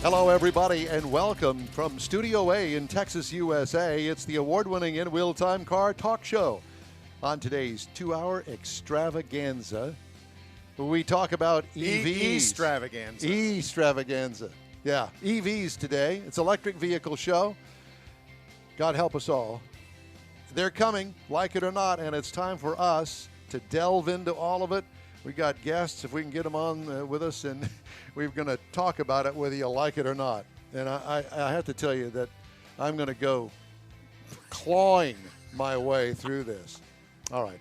Hello, everybody, and welcome from Studio A in Texas, USA. It's the award-winning In Wheel Time Car Talk Show. On today's 2-hour extravaganza, we talk about EVs. Extravaganza. Yeah, EVs today. It's Electric Vehicle Show. God help us all. They're coming, like it or not, and it's time for us to delve into all of it. We got guests, if we can get them on with us, and we're going to talk about it whether you like it or not. And I have to tell you that I'm going to go clawing my way through this. All right.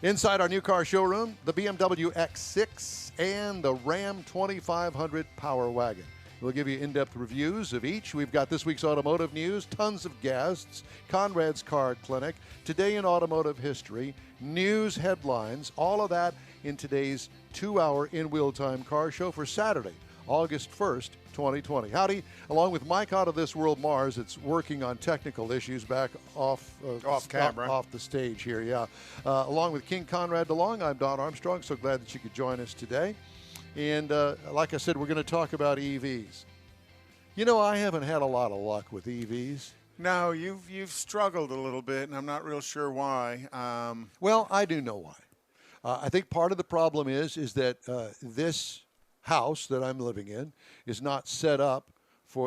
Inside our new car showroom, the BMW X6 and the Ram 2500 Power Wagon. We'll give you in-depth reviews of each. We've got this week's automotive news, tons of guests, Conrad's Car Clinic, Today in Automotive History, news headlines, all of that in today's 2-hour In-Wheel Time Car Show for Saturday, August 1st, 2020. Howdy, along with Mike out of this world, Mars, it's working on technical issues back off camera, off the stage here, yeah. Along with King Conrad DeLong, I'm Don Armstrong. So glad that you could join us today. And like I said, we're going to talk about EVs. You know, I haven't had a lot of luck with EVs. No, you've struggled a little bit, and I'm not real sure why. Well, I do know why. I think part of the problem is that this house that I'm living in is not set up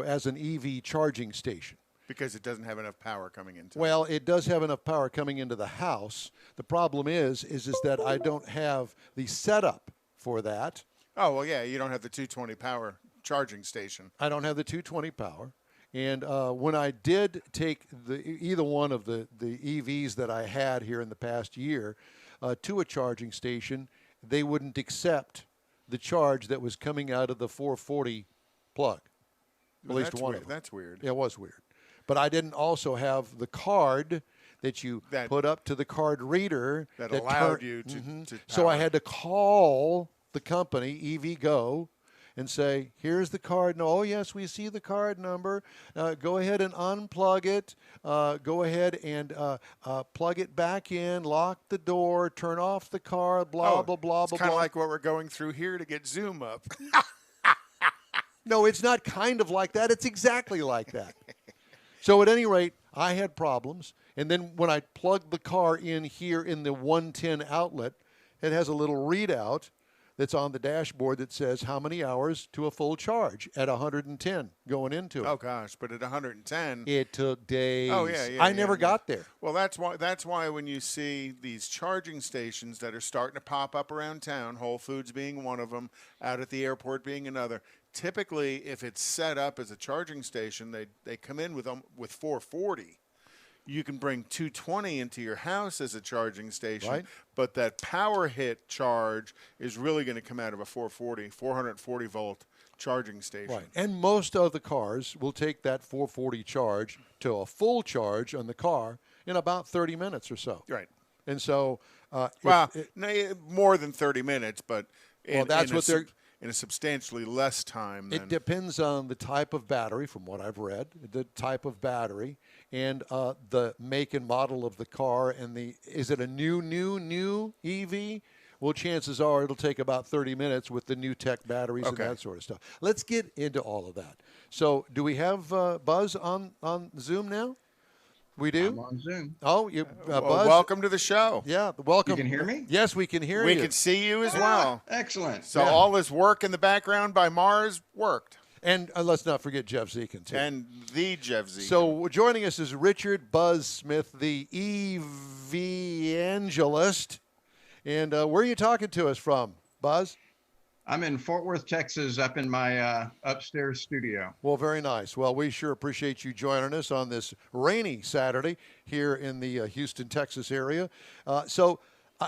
as an EV charging station. Because it doesn't have enough power coming into it. Well, it does have enough power coming into the house. The problem is that I don't have the setup for that. Oh, well, yeah, you don't have the 220 power charging station. I don't have the 220 power. And when I did take either one of the EVs that I had here in the past year to a charging station, they wouldn't accept the charge that was coming out of the 440 plug. At least one of them. That's weird. It was weird. But I didn't also have the card that you put up to the card reader. That allowed you to power. So I had to call the company, EVgo, and say, here's the card. No, oh, yes, we see the card number. Go ahead and unplug it. Go ahead and plug it back in, lock the door, turn off the car, blah, blah, blah, it's blah, kind of blah. like what we're going through here to get Zoom up. No, it's not kind of like that. It's exactly like that. So at any rate, I had problems. And then when I plugged the car in here in the 110 outlet, it has a little readout that's on the dashboard that says how many hours to a full charge at 110 going into it. Oh gosh, but at 110, it took days. Oh yeah, I never got there. Well, that's why when you see these charging stations that are starting to pop up around town, Whole Foods being one of them, out at the airport being another. Typically, if it's set up as a charging station, they come in with 440. You can bring 220 into your house as a charging station, right? But that power hit charge is really going to come out of a 440 volt charging station. Right. And most of the cars will take that 440 charge to a full charge on the car in about 30 minutes or so. Right. And so, more than 30 minutes, but in a substantially less time. It depends on the type of battery, from what I've read, the type of battery, and the make and model of the car, and is it a new EV? Well, chances are it'll take about 30 minutes with the new tech batteries and that sort of stuff. Let's get into all of that. So do we have Buzz on Zoom now? We do? I'm on Zoom. Oh, Buzz? Welcome to the show. Yeah, welcome. You can hear me? Yes, we can hear you. We can see you as well. Excellent. So all this work in the background by Mars worked. And let's not forget Jeff Zekin, too. And the Jeff Zekin. So joining us is Richard Buzz Smith, the EVangelist. And where are you talking to us from, Buzz? I'm in Fort Worth, Texas, up in my upstairs studio. Well, very nice. Well, we sure appreciate you joining us on this rainy Saturday here in the Houston, Texas area. So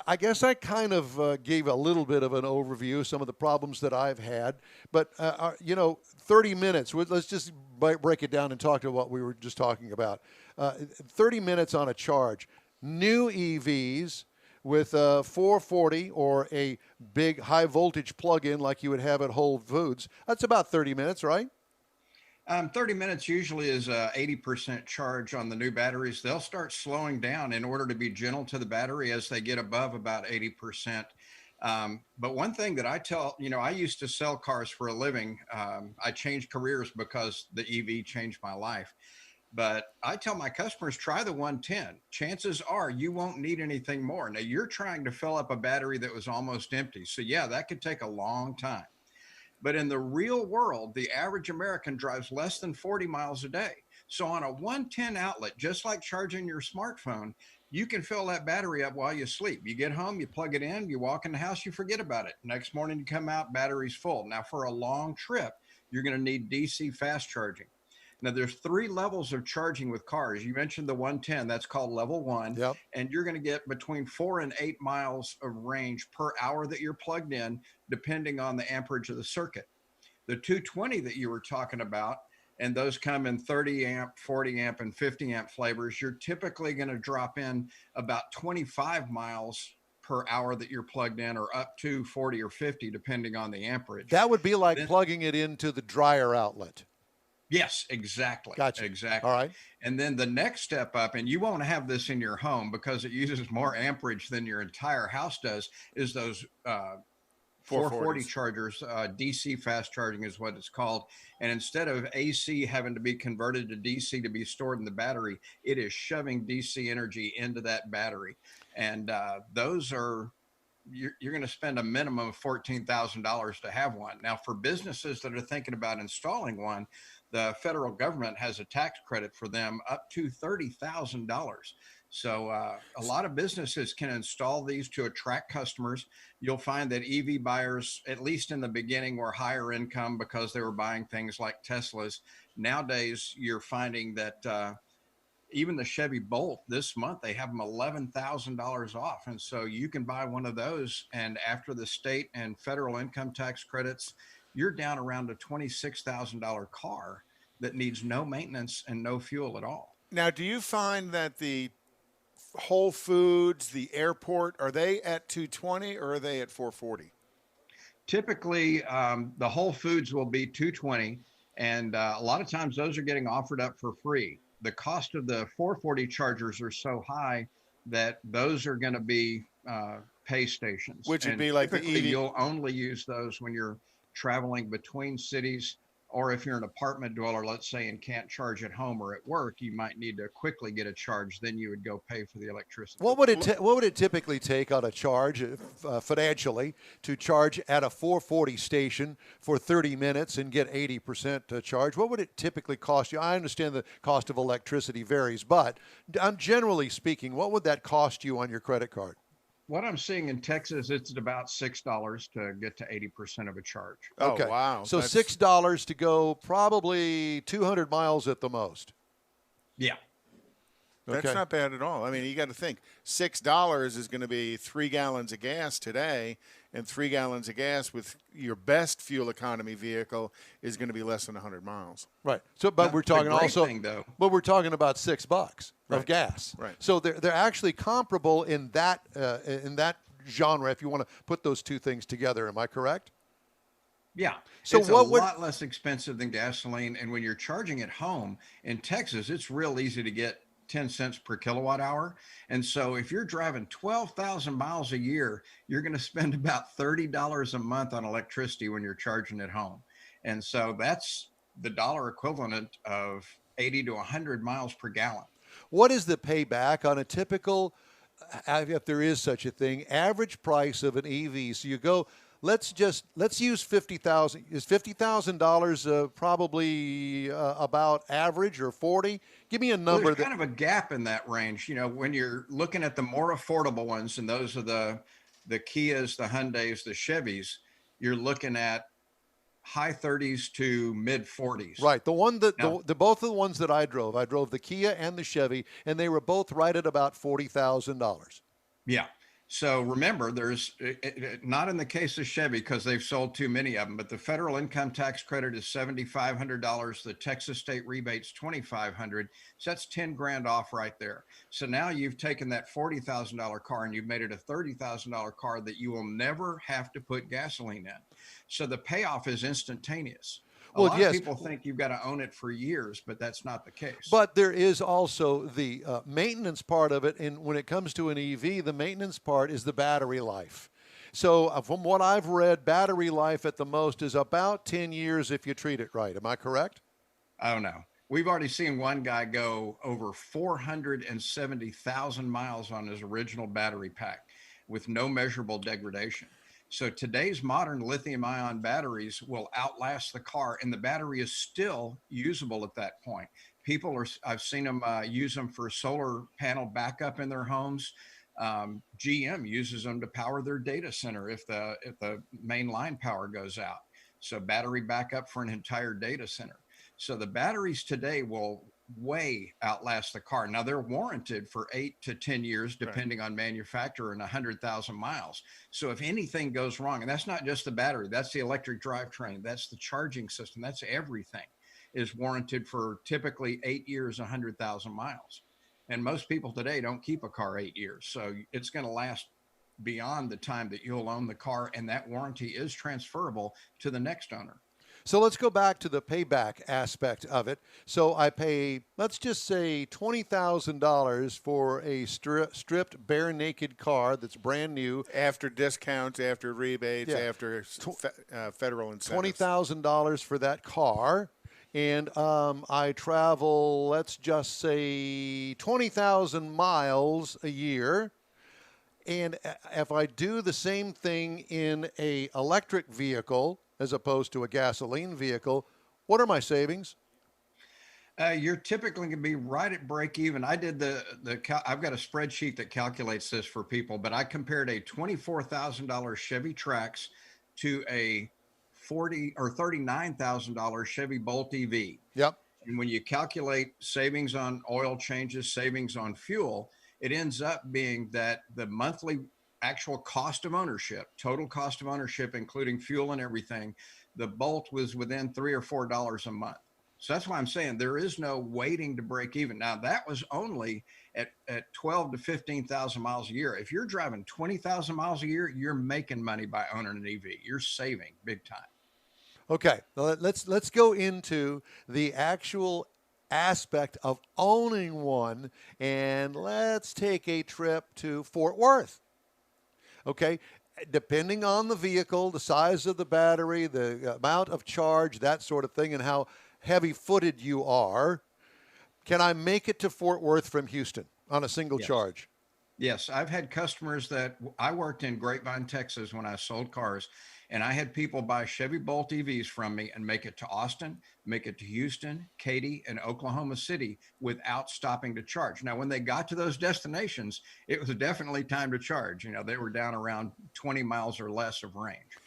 I guess I kind of gave a little bit of an overview of some of the problems that I've had. But, 30 minutes, let's just break it down and talk to what we were just talking about. 30 minutes on a charge. New EVs with 440 or a big high voltage plug-in like you would have at Whole Foods, that's about 30 minutes, right? 30 minutes usually is 80% charge on the new batteries. They'll start slowing down in order to be gentle to the battery as they get above about 80%. But one thing that I tell, I used to sell cars for a living. I changed careers because the EV changed my life. But I tell my customers, try the 110. Chances are you won't need anything more. Now, you're trying to fill up a battery that was almost empty. So, yeah, that could take a long time. But in the real world, the average American drives less than 40 miles a day. So, on a 110 outlet, just like charging your smartphone, you can fill that battery up while you sleep. You get home, you plug it in, you walk in the house, you forget about it. Next morning, you come out, battery's full. Now, for a long trip, you're going to need DC fast charging. Now, there's 3 levels of charging with cars. You mentioned the 110, that's called level 1. Yep. And you're going to get between 4 and 8 miles of range per hour that you're plugged in, depending on the amperage of the circuit. The 220 that you were talking about, and those come in 30 amp, 40 amp, and 50 amp flavors, you're typically going to drop in about 25 miles per hour that you're plugged in, or up to 40 or 50, depending on the amperage. That would be like plugging it into the dryer outlet. Yes, exactly. Gotcha. Exactly. All right. And then the next step up, and you won't have this in your home because it uses more amperage than your entire house does, is those 440 chargers. DC fast charging is what it's called. And instead of AC having to be converted to DC to be stored in the battery, it is shoving DC energy into that battery. And those are, you're going to spend a minimum of $14,000 to have one. Now, for businesses that are thinking about installing one, the federal government has a tax credit for them up to $30,000. So a lot of businesses can install these to attract customers. You'll find that EV buyers, at least in the beginning, were higher income because they were buying things like Teslas. Nowadays, you're finding that even the Chevy Bolt this month, they have them $11,000 off. And so you can buy one of those. And after the state and federal income tax credits, you're down around a $26,000 car that needs no maintenance and no fuel at all. Now, do you find that the Whole Foods, the airport, are they at 220 or are they at 440? Typically, the Whole Foods will be 220. And a lot of times those are getting offered up for free. The cost of the 440 chargers are so high that those are going to be pay stations. Which would be like the EV. You'll only use those when you're traveling between cities, or if you're an apartment dweller, let's say, and can't charge at home or at work, you might need to quickly get a charge. Then you would go pay for the electricity. What would it typically take on a charge financially to charge at a 440 station for 30 minutes and get 80% charge? What would it typically cost you? I understand the cost of electricity varies, but generally speaking, what would that cost you on your credit card? What I'm seeing in Texas, it's at about $6 to get to 80% of a charge. Okay. Oh, wow. So $6 to go probably 200 miles at the most. Yeah. That's Okay. not bad at all. I mean, you got to think $6 is going to be 3 gallons of gas today, and 3 gallons of gas with your best fuel economy vehicle is going to be less than 100 miles. Right. So, but we're talking also, but we're talking about $6 of gas. Right. So they're actually comparable in that genre. If you want to put those two things together, am I correct? Yeah. So it's a lot less expensive than gasoline, and when you're charging at home in Texas, it's real easy to get 10 cents per kilowatt hour. And so if you're driving 12,000 miles a year, you're going to spend about $30 a month on electricity when you're charging at home. And so that's the dollar equivalent of 80 to 100 miles per gallon. What is the payback on a typical, if there is such a thing, average price of an EV? So you go, let's use $50,000. Is $50,000 probably about average, or 40? Give me a number. Well, there's kind of a gap in that range. You know, when you're looking at the more affordable ones, and those are the Kias, the Hyundais, the Chevys, you're looking at high 30s to mid 40s. Right. The both of the ones that I drove the Kia and the Chevy, and they were both right at about $40,000. Yeah. So remember, there's not in the case of Chevy because they've sold too many of them, but the federal income tax credit is $7,500. The Texas state rebate's $2,500. So that's 10 grand off right there. So now you've taken that $40,000 car and you've made it a $30,000 car that you will never have to put gasoline in. So the payoff is instantaneous. A lot of people think you've got to own it for years, but that's not the case. But there is also the maintenance part of it. And when it comes to an EV, the maintenance part is the battery life. So from what I've read, battery life at the most is about 10 years if you treat it right. Am I correct? Oh no. We've already seen one guy go over 470,000 miles on his original battery pack with no measurable degradation. So today's modern lithium ion batteries will outlast the car, and the battery is still usable at that point. I've seen them use them for solar panel backup in their homes. GM uses them to power their data center if the main line power goes out. So battery backup for an entire data center. So the batteries today will way outlast the car. Now they're warranted for 8 to 10 years, depending on manufacturer, and 100,000 miles. So if anything goes wrong, and that's not just the battery, that's the electric drivetrain, that's the charging system, that's everything, is warranted for typically 8 years, 100,000 miles. And most people today don't keep a car 8 years. So it's going to last beyond the time that you'll own the car. And that warranty is transferable to the next owner. So let's go back to the payback aspect of it. So I pay, let's just say $20,000 for a stripped, bare naked car that's brand new. After discounts, after rebates, after federal incentives. $20,000 for that car. And I travel, let's just say 20,000 miles a year. And if I do the same thing in a electric vehicle as opposed to a gasoline vehicle, what are my savings? You're typically going to be right at break even. I did I've got a spreadsheet that calculates this for people, but I compared a $24,000 Chevy Trax to a $40,000 or $39,000 Chevy Bolt EV. Yep. And when you calculate savings on oil changes, savings on fuel, it ends up being that the monthly actual cost of ownership, total cost of ownership, including fuel and everything, the Bolt was within $3 or $4 a month. So that's why I'm saying there is no waiting to break even. Now that was only at 12 to 15,000 miles a year. If you're driving 20,000 miles a year, you're making money by owning an EV. You're saving big time. Okay, let's go into the actual aspect of owning one, and let's take a trip to Fort Worth. Okay, depending on the vehicle, the size of the battery, the amount of charge, that sort of thing, and how heavy-footed you are, can I make it to Fort Worth from Houston on a single charge? Yes, I've had customers that I worked in Grapevine, Texas when I sold cars, and I had people buy Chevy Bolt EVs from me and make it to Austin, make it to Houston, Katy, and Oklahoma City without stopping to charge. Now, when they got to those destinations, it was definitely time to charge. You know, they were down around 20 miles or less of range.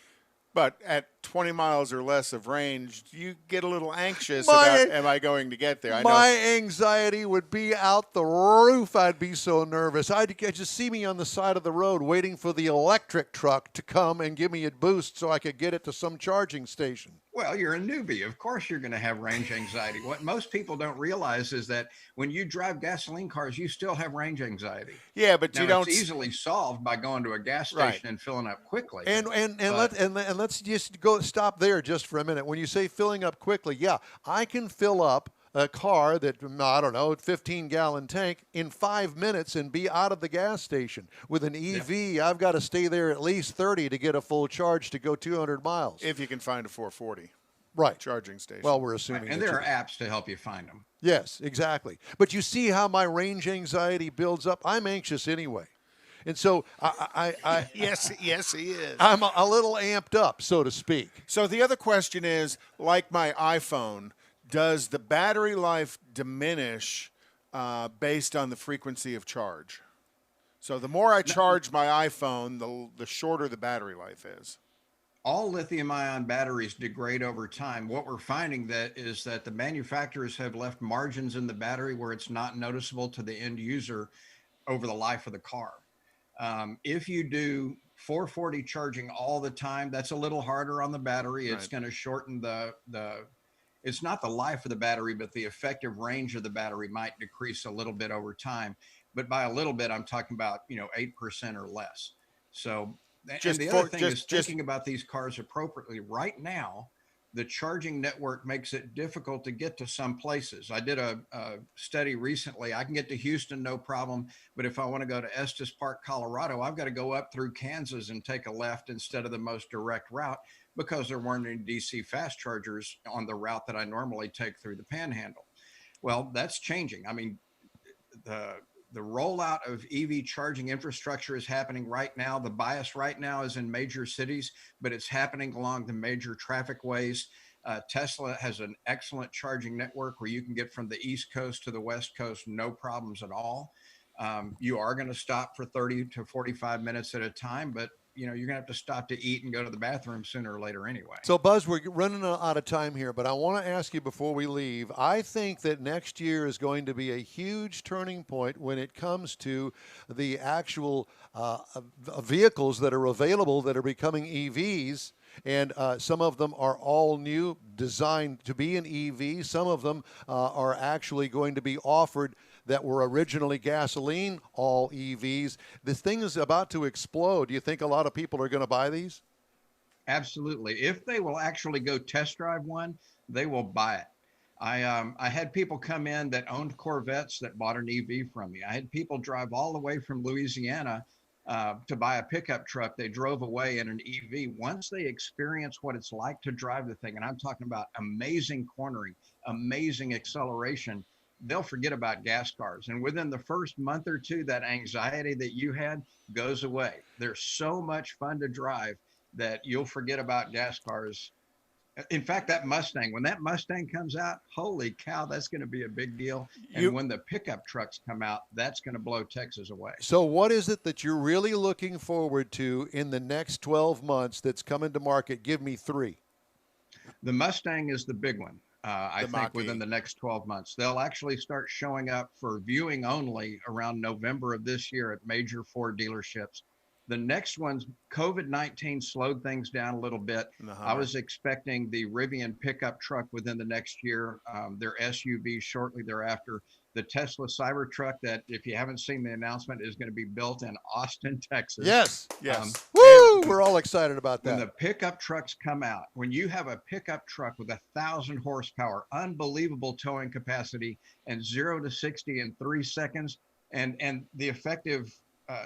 But at 20 miles or less of range, you get a little anxious about, am I going to get there? My anxiety would be out the roof. I'd be so nervous. I'd just see me on the side of the road waiting for the electric truck to come and give me a boost so I could get it to some charging station. Well, you're a newbie. Of course you're going to have range anxiety. What most people don't realize is that when you drive gasoline cars, you still have range anxiety. Yeah, but it's easily solved by going to a gas station and filling up quickly. And let's just stop there just for a minute. When you say filling up quickly, I can fill up a car that, I don't know, 15-gallon tank in 5 minutes and be out of the gas station. With an EV, I've got to stay there at least 30 to get a full charge to go 200 miles. If you can find a 440 charging station. Well, we're assuming. And there are apps to help you find them. Yes, exactly. But you see how my range anxiety builds up? I'm anxious anyway. And so I yes, he is. I'm a little amped up, so to speak. So the other question is, like my iPhone, does the battery life diminish based on the frequency of charge? So the more I charge my iPhone, the shorter the battery life is. All lithium-ion batteries degrade over time. What we're finding is that the manufacturers have left margins in the battery where it's not noticeable to the end user over the life of the car. If you do 440 charging all the time, that's a little harder on the battery. It's going to shorten it's not the life of the battery, but the effective range of the battery might decrease a little bit over time. But by a little bit, I'm talking about, 8% or less. So, and the other thing is thinking about these cars appropriately. Right now, the charging network makes it difficult to get to some places. I did a study recently. I can get to Houston, no problem. But if I want to go to Estes Park, Colorado, I've got to go up through Kansas and take a left instead of the most direct route because there weren't any DC fast chargers on the route that I normally take through the Panhandle. Well, that's changing. I mean, the rollout of EV charging infrastructure is happening right now. The bias right now is in major cities, but it's happening along the major traffic ways. Tesla has an excellent charging network where you can get from the East Coast to the West Coast, no problems at all. You are going to stop for 30 to 45 minutes at a time, but you're going to have to stop to eat and go to the bathroom sooner or later anyway. So, Buzz, we're running out of time here, but I want to ask you before we leave. I think that next year is going to be a huge turning point when it comes to the actual vehicles that are available that are becoming EVs. And some of them are all new, designed to be an EV. Some of them are actually going to be offered that were originally gasoline, all EVs. This thing is about to explode. Do you think a lot of people are going to buy these? Absolutely. If they will actually go test drive one, they will buy it. I had people come in that owned Corvettes that bought an EV from me. I had people drive all the way from Louisiana to buy a pickup truck. They drove away in an EV. Once they experience what it's like to drive the thing, and I'm talking about amazing cornering, amazing acceleration, they'll forget about gas cars. And within the first month or two, that anxiety that you had goes away. They're so much fun to drive that you'll forget about gas cars. In fact, that Mustang, when that Mustang comes out, holy cow, that's going to be a big deal. And when the pickup trucks come out, that's going to blow Texas away. So what is it that you're really looking forward to in the next 12 months that's coming to market? Give me three. The Mustang is the big one. I think within the next 12 months, they'll actually start showing up for viewing only around November of this year at major Ford dealerships. The next one's COVID-19 slowed things down a little bit. I was expecting the Rivian pickup truck within the next year, their SUV shortly thereafter. The Tesla Cybertruck that, if you haven't seen the announcement, is going to be built in Austin, Texas. Yes. Woo! We're all excited about that. When the pickup trucks come out, when you have a pickup truck with 1,000 horsepower, unbelievable towing capacity, and 0 to 60 in 3 seconds, and the effective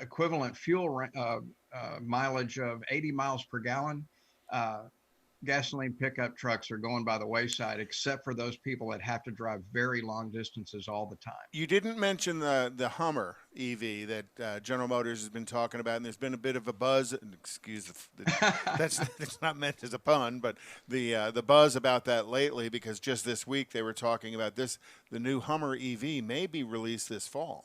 equivalent fuel mileage of 80 miles per gallon, gasoline pickup trucks are going by the wayside, except for those people that have to drive very long distances all the time. You didn't mention the Hummer EV that General Motors has been talking about, and there's been a bit of a buzz. Excuse that's not meant as a pun, but the buzz about that lately, because just this week they were talking about the new Hummer EV may be released this fall.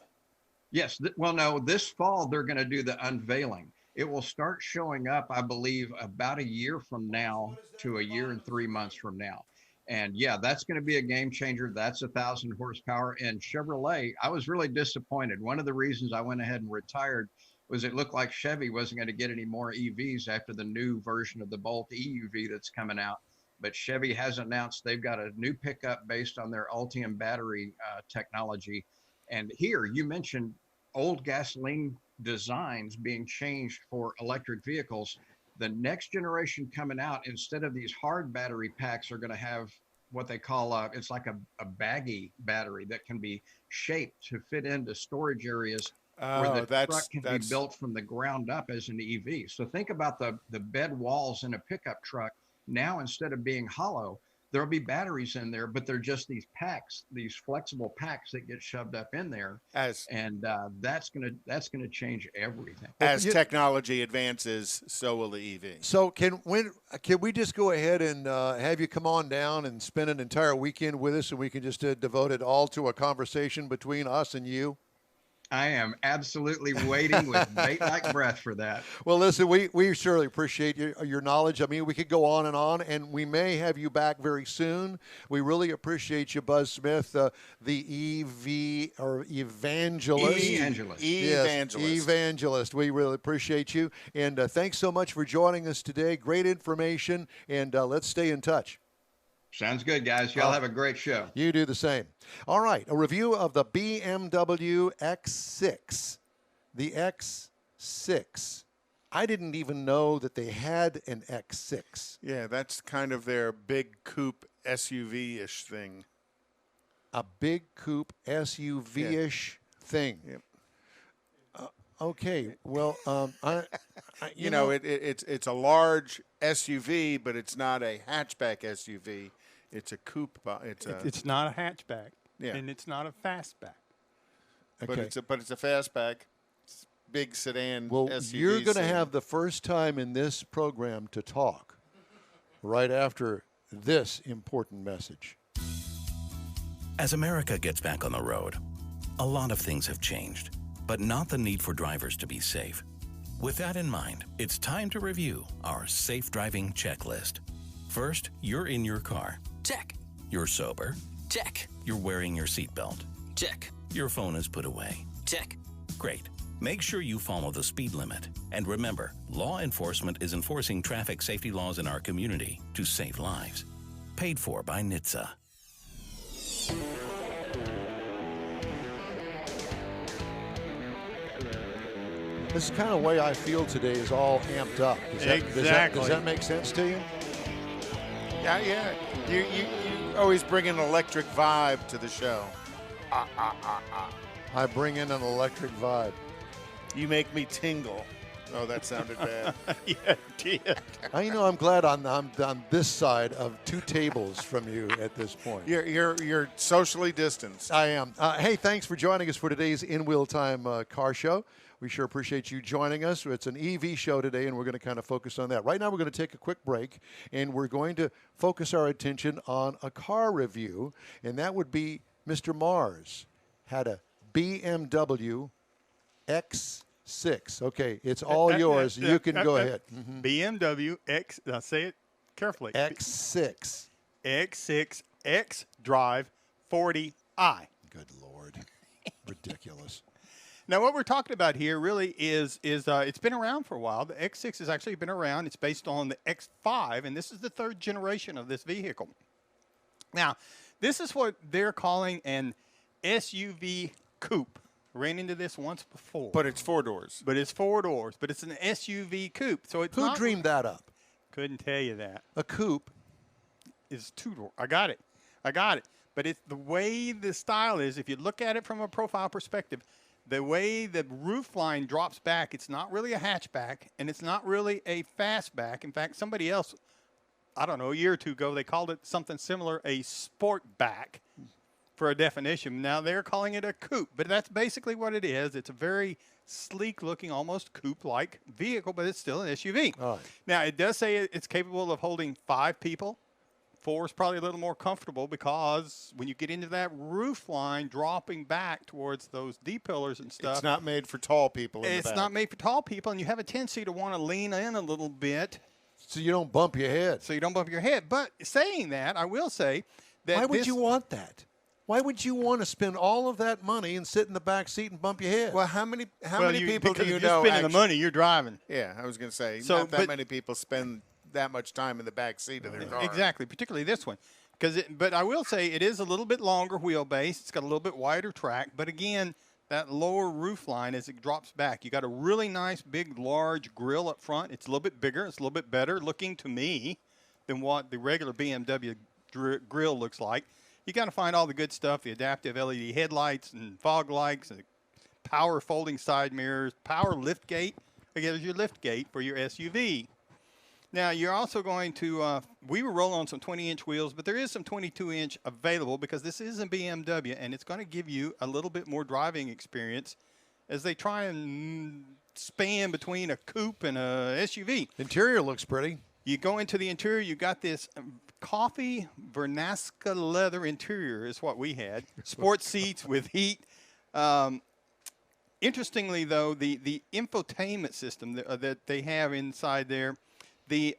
Yes. Well, no, this fall they're going to do the unveiling. It will start showing up, I believe, about a year from now to a year and 3 months from now. And yeah, that's going to be a game changer. That's 1,000 horsepower. And Chevrolet, I was really disappointed. One of the reasons I went ahead and retired was it looked like Chevy wasn't going to get any more EVs after the new version of the Bolt EUV that's coming out. But Chevy has announced they've got a new pickup based on their Ultium battery technology. And here, you mentioned old gasoline designs being changed for electric vehicles. The next generation coming out, instead of these hard battery packs, are going to have what they call it's like a baggy battery that can be shaped to fit into storage areas where the truck can be built from the ground up as an EV. So think about the bed walls in a pickup truck. Now, instead of being hollow, there'll be batteries in there, but they're just these packs, these flexible packs that get shoved up in there. That's gonna change everything. As technology advances, so will the EV. So can we just go ahead and have you come on down and spend an entire weekend with us, and we can just devote it all to a conversation between us and you? I am absolutely waiting with bait-like breath for that. Well, listen, we surely appreciate your knowledge. I mean, we could go on, and we may have you back very soon. We really appreciate you, Buzz Smith, the EV or evangelist. Evangelist. Yes, evangelist. We really appreciate you, and thanks so much for joining us today. Great information, and let's stay in touch. Sounds good, guys. Y'all have a great show. You do the same. All right, a review of the BMW X6. The X6. I didn't even know that they had an X6. Yeah, that's kind of their big coupe SUV-ish thing. A big coupe SUV-ish thing. Yep. Okay, well, You know, it's a large SUV, but it's not a hatchback SUV. It's a coupe. It's not a hatchback, Yeah. and it's not a fastback. okay. But it's a fastback, big sedan Well, SUV. you're going to thing. have the first time in this program to talk right after this important message. As America gets back on the road, a lot of things have changed, but not the need for drivers to be safe. With that in mind, it's time to review our safe driving checklist. First, you're in your car. Check. You're sober. Check. You're wearing your seatbelt. Check. Your phone is put away. Check. Great. Make sure you follow the speed limit. And remember, law enforcement is enforcing traffic safety laws in our community to save lives. Paid for by NHTSA. This is kind of the way I feel today is all amped up. Does that make sense to you? Yeah. You always bring an electric vibe to the show. I bring in an electric vibe. You make me tingle. Oh, that sounded bad. Yeah, it did. I'm glad I'm on this side of two tables from you at this point. You're socially distanced. I am. Hey, thanks for joining us for today's In Wheel Time car show. We sure appreciate you joining us. It's an EV show today, and we're going to kind of focus on that. Right now, we're going to take a quick break, and we're going to focus our attention on a car review, and that would be Mr. Mars had a BMW X6. Okay, it's all yours. You can go ahead. BMW X. Now say it carefully. X6. X6 X Drive 40i. Good Lord. Ridiculous. Now, what we're talking about here really is it's been around for a while. The X6 has actually been around. It's based on the X5, and this is the third generation of this vehicle. Now, this is what they're calling an SUV coupe. Ran into this once before. But it's four doors. But it's four doors. But it's an SUV coupe. So it's Who dreamed that up? Couldn't tell you that. A coupe Is two-door. I got it. But it's the way the style is. If you look at it from a profile perspective, the way the roof line drops back, it's not really a hatchback, and it's not really a fastback. In fact, somebody else, I don't know, a year or two ago, they called it something similar, a sportback for a definition. Now they're calling it a coupe, but that's basically what it is. It's a very sleek-looking, almost coupe-like vehicle, but it's still an SUV. All right. Now, it does say it's capable of holding 5 people. 4 is probably a little more comfortable because when you get into that roof line dropping back towards those D-pillars and stuff. It's not made for tall people in the It's back. not made for tall people, and you have a tendency to want to lean in a little bit so you don't bump your head. so you don't bump your head. But saying that, I will say that Why would you want that? Why would you want to spend all of that money and sit in the back seat and bump your head? Well, how many people do because you if you're know? spending the money, you're driving. Yeah, I was going to say, So, not that but- many people spend that much time in the back seat of their car. Exactly, particularly this one. But I will say it is a little bit longer wheelbase. It's got a little bit wider track. But again, that lower roof line as it drops back, you got a really nice, big, large grille up front. It's a little bit bigger. It's a little bit better looking to me than what the regular BMW grille looks like. You got to find all the good stuff, the adaptive LED headlights and fog lights, and power folding side mirrors, power lift gate. Again, there's your lift gate for your SUV. Now, you're also going to, we were rolling on some 20-inch wheels, but there is some 22-inch available because this is a BMW, and it's going to give you a little bit more driving experience as they try and span between a coupe and a SUV. Interior looks pretty. You go into the interior, you got this coffee Vernasca leather interior is what we had. Sports seats with heat. Interestingly, though, the infotainment system that they have inside there, the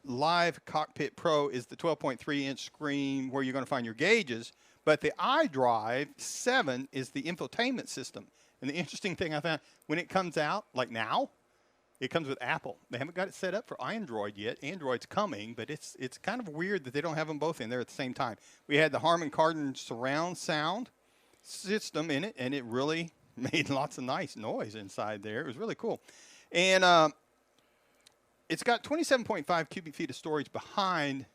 Live Cockpit Pro is the 12.3-inch screen where you're going to find your gauges, but the iDrive 7 is the infotainment system. And the interesting thing I found, when it comes out, like now, it comes with Apple. They haven't got it set up for Android yet. Android's coming, but it's kind of weird that they don't have them both in there at the same time. We had the Harman Kardon surround sound system in it, and it really made lots of nice noise inside there. It was really cool. And it's got 27.5 cubic feet of storage behind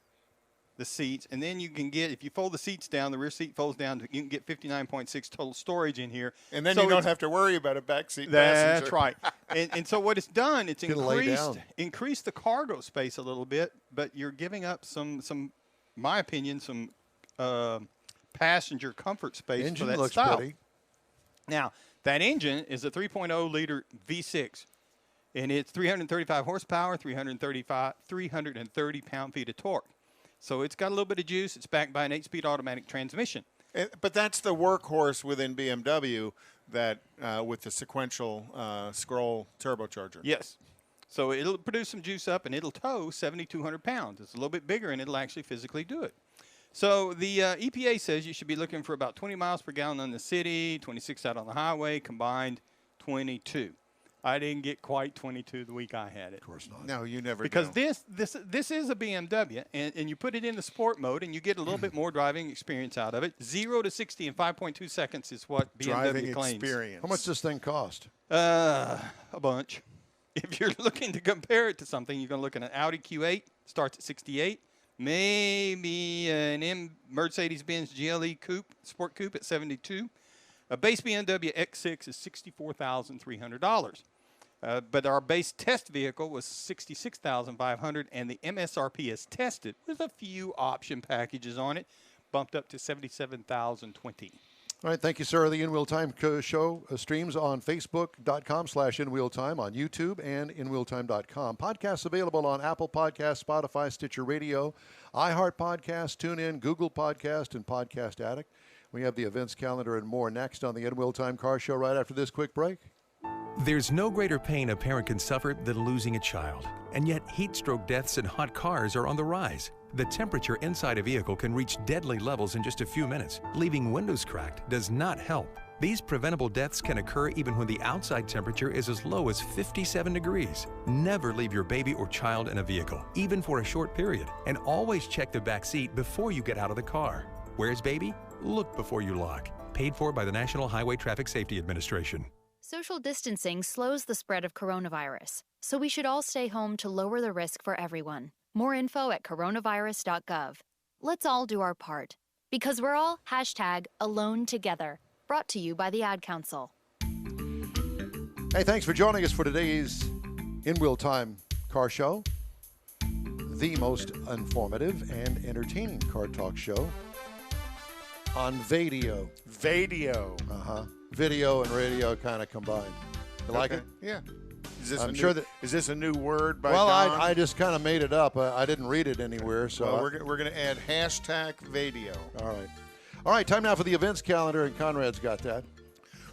the seats, and then you can get, if you fold the seats down, the rear seat folds down, you can get 59.6 total storage in here. And then so you don't have to worry about a backseat That's passenger. right. And so what it's done, it's Can lay down. increased the cargo space a little bit, but you're giving up some my opinion, some passenger comfort space Engine for that looks style. pretty. Now, that engine is a 3.0 liter V6, and it's 335 horsepower, 330 pound-feet of torque. So it's got a little bit of juice. It's backed by an 8-speed automatic transmission. But that's the workhorse within BMW that with the sequential scroll turbocharger. Yes. So it'll produce some juice up, and it'll tow 7,200 pounds. It's a little bit bigger, and it'll actually physically do it. So the EPA says you should be looking for about 20 miles per gallon in the city, 26 out on the highway, combined 22. I didn't get quite 22 the week I had it. Of course not. No, you never Because do. this is a BMW, and you put it in the sport mode, and you get a little bit more driving experience out of it. 0 to 60 in 5.2 seconds is what BMW Driving claims. experience. How much does this thing cost? A bunch. If you're looking to compare it to something, you're going to look at an Audi Q8, starts at 68. Maybe an Mercedes-Benz GLE coupe, sport coupe at 72. A base BMW X6 is $64,300. But our base test vehicle was $66,500, and the MSRP as tested, with a few option packages on it, bumped up to $77,020. All right, thank you, sir. The In Wheel Time show streams on Facebook.com/InWheelTime, on YouTube, and InWheelTime.com. Podcasts available on Apple Podcasts, Spotify, Stitcher Radio, iHeart Podcast, TuneIn, Google Podcast, and Podcast Addict. We have the events calendar and more next on the In Wheel Time Car Show right after this quick break. There's no greater pain a parent can suffer than losing a child. And yet, heat stroke deaths in hot cars are on the rise. The temperature inside a vehicle can reach deadly levels in just a few minutes. Leaving windows cracked does not help. These preventable deaths can occur even when the outside temperature is as low as 57 degrees. Never leave your baby or child in a vehicle, even for a short period. And always check the back seat before you get out of the car. Where's baby? Look before you lock. Paid for by the National Highway Traffic Safety Administration. Social distancing slows the spread of coronavirus, so we should all stay home to lower the risk for everyone. More info at coronavirus.gov. Let's all do our part, because we're all #AloneTogether. Brought to you by the Ad Council. Hey, thanks for joining us for today's In Wheel Time Car Show, the most informative and entertaining car talk show on video. Vadio. Video and radio kind of combined. You like it? Yeah. Is this I'm sure that. Is this a new word by Well, Don? I just kind of made it up. I didn't read it anywhere. So Well, we're going to add #Vadio. all right. All right, time now for the events calendar, and Conrad's got that.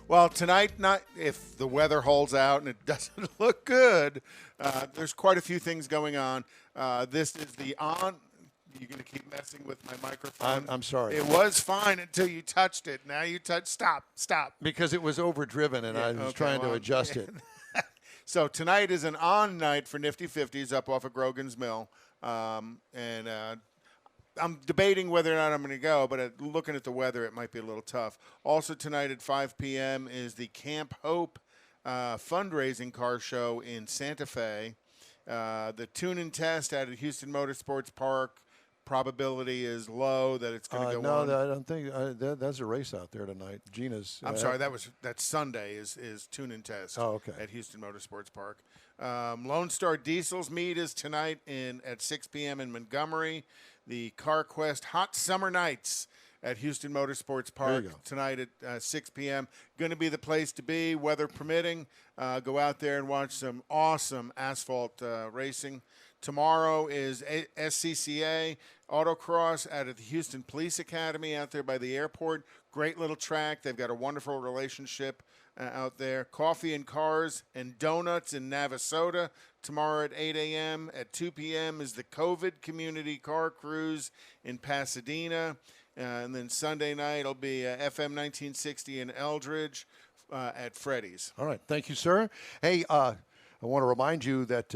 Well, tonight, not if the weather holds out and it doesn't look good, there's quite a few things going on. This is the on. You're going to keep messing with my microphone. I'm sorry. It was fine until you touched it. Now you touch. Stop. Because it was overdriven, and I was trying to adjust it. So tonight is an on night for Nifty 50s up off of Grogan's Mill. I'm debating whether or not I'm going to go, but looking at the weather, it might be a little tough. Also tonight at 5 p.m. is the Camp Hope fundraising car show in Santa Fe. The tune-in test out at Houston Motorsports Park. Probability is low that it's going to go on. No, I don't think that's a race out there tonight. Gina's. I'm sorry, that's Sunday is tune-in test. Oh, okay. At Houston Motorsports Park. Lone Star Diesel's meet is tonight at 6 p.m. in Montgomery. The CarQuest Hot Summer Nights at Houston Motorsports Park tonight at 6 p.m. Going to be the place to be, weather permitting. Go out there and watch some awesome asphalt racing. Tomorrow is SCCA Autocross out at the Houston Police Academy out there by the airport. Great little track. They've got a wonderful relationship out there. Coffee and Cars and Donuts in Navasota tomorrow at 8 a.m. At 2 p.m. is the COVID Community Car Cruise in Pasadena. And then Sunday night it'll be FM 1960 in Eldridge at Freddy's. All right. Thank you, sir. Hey, I want to remind you that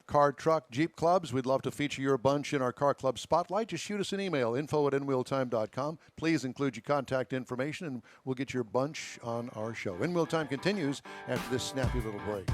car, truck, Jeep clubs, we'd love to feature your bunch in our car club spotlight. Just shoot us an email, info@inwheeltime.com. Please include your contact information, and we'll get your bunch on our show. In Wheel Time continues after this snappy little break.